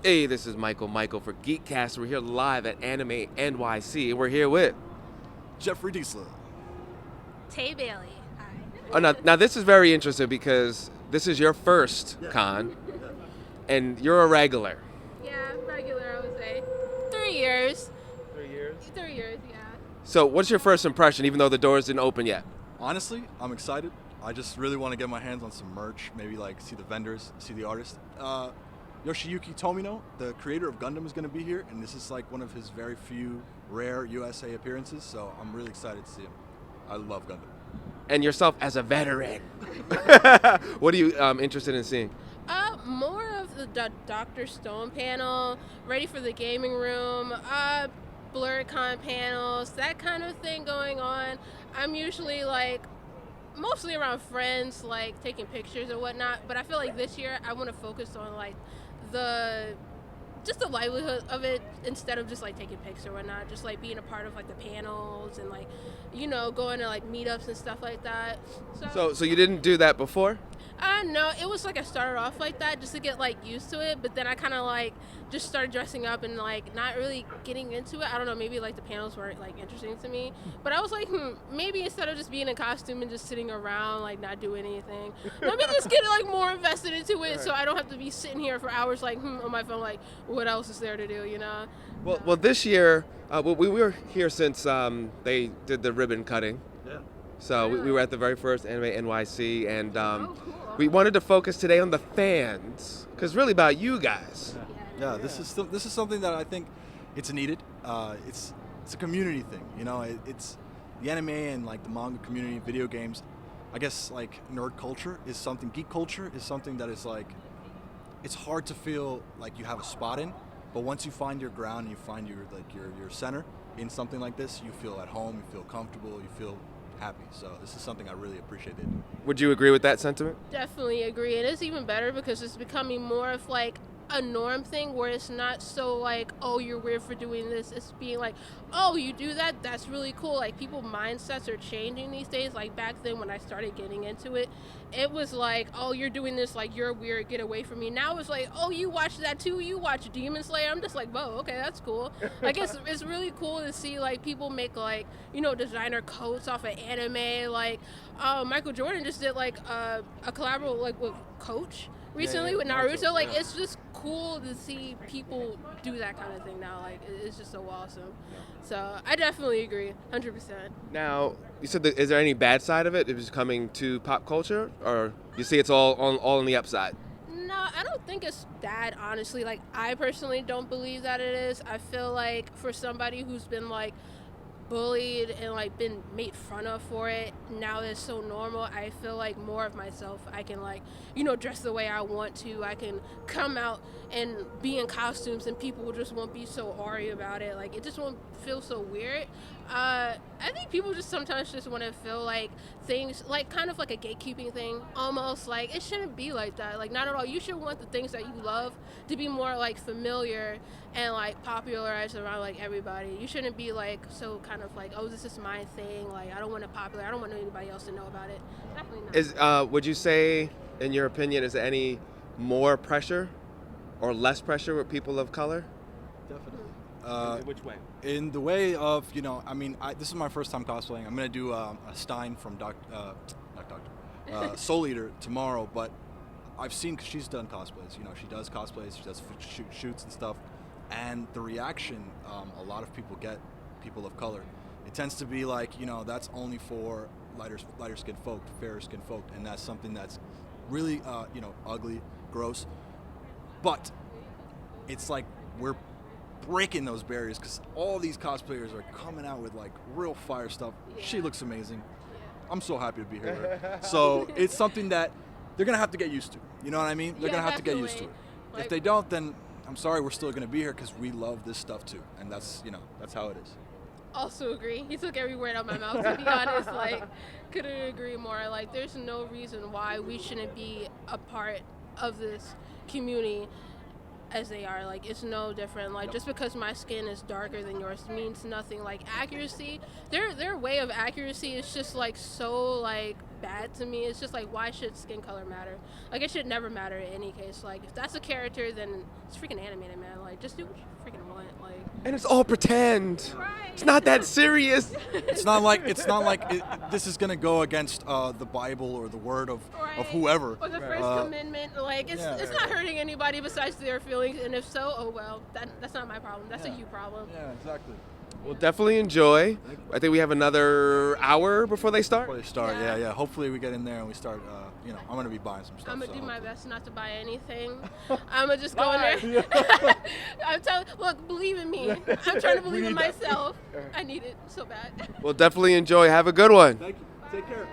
Hey, this is Michael for GeekCaster. We're here live at Anime NYC, and we're here with... Jeffrey Diesler. Tay Bailey. Hi. Oh, now this is very interesting because this is your first con, and you're a regular. Yeah, regular, I would say. 3 years. 3 years? 3 years, yeah. So what's your first impression, even though the doors didn't open yet? Honestly, I'm excited. I just really want to get my hands on some merch, maybe like see the vendors, see the artists. Yoshiyuki Tomino, the creator of Gundam, is going to be here, and this is like one of his very few rare USA appearances, so I'm really excited to see him. I love Gundam. And yourself as a veteran. What are you interested in seeing? More of the Dr. Stone panel, ready for the gaming room, BlurredCon panels, that kind of thing going on. I'm usually like mostly around friends, like taking pictures or whatnot, but I feel like this year I want to focus on like the livelihood of it instead of just like taking pics or whatnot, just like being a part of like the panels and like, you know, going to like meetups and stuff like that. So you didn't do that before? No, it was like I started off like that just to get like used to it, but then I kind of like just started dressing up and like not really getting into it. I don't know, maybe like the panels weren't like interesting to me, but I was like, maybe instead of just being in costume and just sitting around like not doing anything, let me just get like more invested into it, so I don't have to be sitting here for hours like on my phone like what else is there to do, you know? Well, this year we were here since they did the ribbon cutting. Yeah. So we were at the very first Anime NYC, and Cool. we wanted to focus today on the fans, because really about you guys. Yeah, this is something that I think it's needed. It's a community thing, you know. It's the anime and like the manga community, video games. I guess like nerd culture is something, geek culture is something that is like, it's hard to feel like you have a spot in, but once you find your ground and you find your center in something like this, you feel at home, you feel comfortable, you feel happy. So this is something I really appreciated. Would you agree with that sentiment? Definitely agree, and it's even better because it's becoming more of like a norm thing where it's not so like, oh, you're weird for doing this. It's being like, oh, you do that? That's really cool. Like, people mindsets are changing these days. Like back then when I started getting into it, it was like, oh, you're doing this, like you're weird, get away from me. Now it's like, oh, you watch that too? You watch Demon Slayer? I'm just like, whoa, okay, that's cool. Like it's really cool to see like people make like, you know, designer coats off of anime. Like Michael Jordan just did like a collab like with Coach recently with Naruto. Like it's just cool to see people do that kind of thing now. Like it's just so awesome. So I definitely agree, 100%. Now, you said is there any bad side of it? It was coming to pop culture, or you see it's all on the upside? No, I don't think it's bad, honestly. Like I personally don't believe that it is. I feel like for somebody who's been like bullied and like been made fun of for it, now it's so normal. I feel like more of myself. I can like, you know, dress the way I want to. I can come out and be in costumes and people just won't be so awry about it. Like it just won't feel so weird. I think people just sometimes just want to feel like things like kind of like a gatekeeping thing almost. Like it shouldn't be like that. Like not at all. You should want the things that you love to be more like familiar and like popularized around like everybody. You shouldn't be like so kind of like, oh, this is my thing. Like I don't want it popular. I don't want anybody else to know about it. Definitely not. Would you say, in your opinion, is there any more pressure or less pressure with people of color? Definitely. In which way? In the way of, you know, I mean, this is my first time cosplaying. I'm gonna do a Stein from Soul Eater tomorrow, but I've seen, cause she's done cosplays. You know, she does cosplays, she does shoots and stuff, and the reaction a lot of people get, people of color, it tends to be like, you know, that's only for lighter skinned folk, fairer skinned folk, and that's something that's really, you know, ugly, gross. But it's like we're breaking those barriers because all these cosplayers are coming out with like real fire stuff. Yeah. She looks amazing. I'm so happy to be here. So it's something that they're gonna have to get used to. You know what I mean? They're gonna have to get used to it. Like, if they don't, then I'm sorry, we're still gonna be here because we love this stuff too, and that's, you know, that's how it is. Also agree. He took every word out of my mouth, to be honest. Like, couldn't agree more. Like, there's no reason why we shouldn't be a part of this community as they are. Like, it's no different. Like, just because my skin is darker than yours means nothing. Like, accuracy, their way of accuracy is just like so like bad to me. It's just like, why should skin color matter? Like, it should never matter in any case. Like, if that's a character, then it's freaking animated, man. Like, just do what you freaking want. Like, And it's all pretend. right. It's not that serious. It's not like this is gonna go against the Bible or the word of Right. whoever. Or the First Amendment. Like, it's Yeah. it's not hurting anybody besides their feelings. And if so, oh well. That's not my problem. That's a you problem. Yeah, exactly. Well, definitely enjoy. I think we have another hour before they start. Before they start, Yeah. yeah. Hopefully we get in there and we start. I'm gonna be buying some stuff. I'm gonna so do my hopefully- best not to buy anything. I'm gonna just go in there. I'm telling. Look, believe in me. I'm trying to believe in myself. I need it so bad. Well, definitely enjoy. Have a good one. Thank you. Take care.